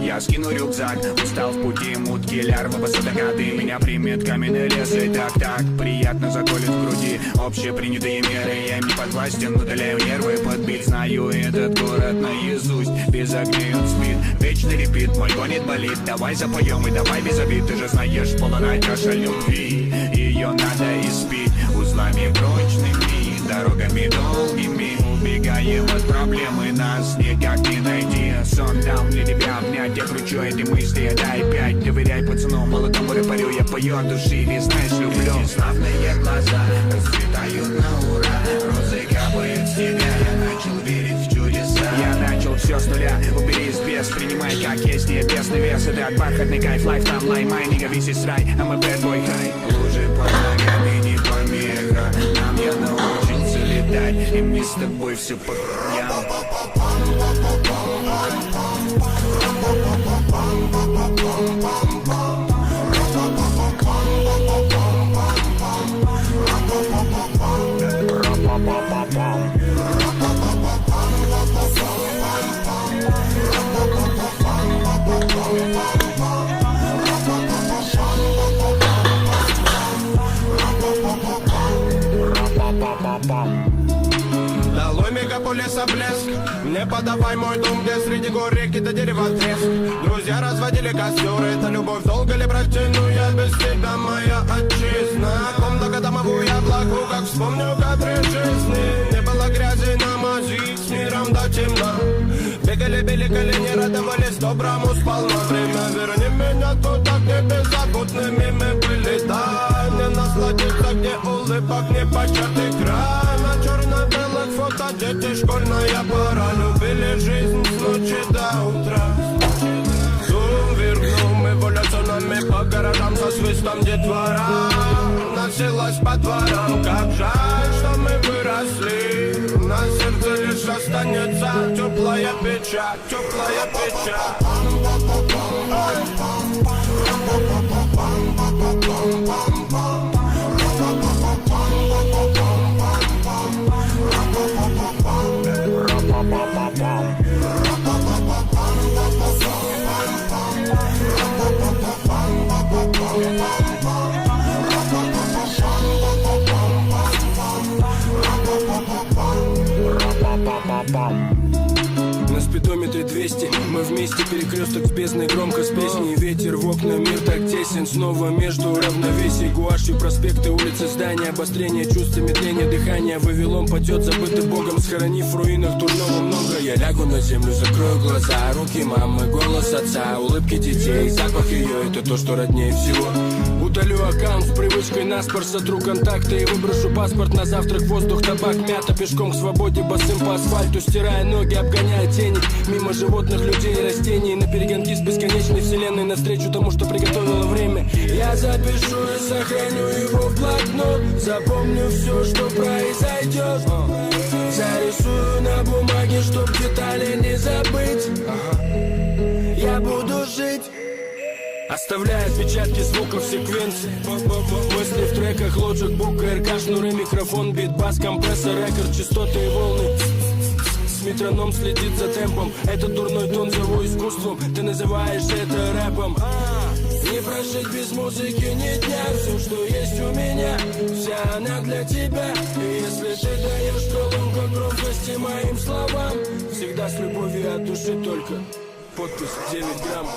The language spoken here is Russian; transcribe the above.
Я скину рюкзак, устал в пути, мутки, лярвы, посадокаты. Меня примет каменный лес, и так приятно заколет в груди. Общепринятые меры, я им не подвластен, удаляю нервы, подбить. Знаю этот город наизусть, без огней он спит. Вечный репит, мой гонит болит. Давай запоем и давай без обид. Ты же знаешь, полная чаша любви, ее надо испить узлами прочными, дорогами долгими. Убегаем от проблемы, нас никак не найти. Сон дал мне тебя обнять, я кручу эти мысли, дай 5. Доверяй пацану, молодому рэперю, я пою от души, ведь знаешь, люблю. Эти славные глаза расцветают на ура, розы капают с тебя, я начал верить в чудеса. Я начал все с нуля, убери без, принимай как есть, небесный вес. Это бархатный кайф, лайф там лаймайнинга, весь рай, I'm a bad boy high. Лужи под ногами не помеха, нам я научился летать, и мы с тобой все по крям. Долой мегаполиса блеск. Не подавай мой дом, где среди гор реки до дерева треск. Друзья разводили костер, это любовь долго ли протяну я без тебя, моя отчизна. Комната домовую я благу, как вспомню кадры жизни. Не было грязи на мази, с миром до темна. Бегали, били колени, радовались доброму сполна. Время верни меня туда, где беззаботными мы были. Дай мне насладиться, где улыбок не початый край. На черно-белых фото дети, школьная пора. Любили жизнь с ночи до утра. Зум вернул эволюционами по городам со свистом детвора. Носилась по дворам, как жаль, что мы выросли. На сердце лишь останется теплая печать, теплая печать. На спидометре 200, мы вместе, перекресток с бездной, громко с песней. Ветер в окна, мир так тесен, снова между равновесий. Гуашью проспекты, улицы, здания, обострение чувств, медление дыхания. Вавилон падет, забытый Богом, схоронив в руинах дурного много. Я лягу на землю, закрою глаза, руки мамы, голос отца, улыбки детей, запах ее, это то, что роднее всего. Удалю аккаунт с привычкой наспор, сотру контакты и выброшу паспорт на завтрак. Воздух, табак, мята, пешком к свободе, босым по асфальту, стирая ноги, обгоняя тени. Мимо животных, людей и растений, на перегонки с бесконечной вселенной, навстречу тому, что приготовило время. Я запишу и сохраню его в блокнот, запомню все, что произойдет. Зарисую на бумаге, чтоб детали не забыть. Я буду жить, оставляя отпечатки звуков секвенции. Мысли в треках, Logic, Book, РК, шнуры, микрофон, бит, бас, компрессор, рекорд, частоты и волны. Метроном следит за темпом. Этот дурной тон зову искусством. Ты называешь это рэпом. Не прожить без музыки ни дня. Все, что есть у меня, вся она для тебя. И если ты даешь колонку громкости моим словам, всегда с любовью от души только. Подпись 9 грамм.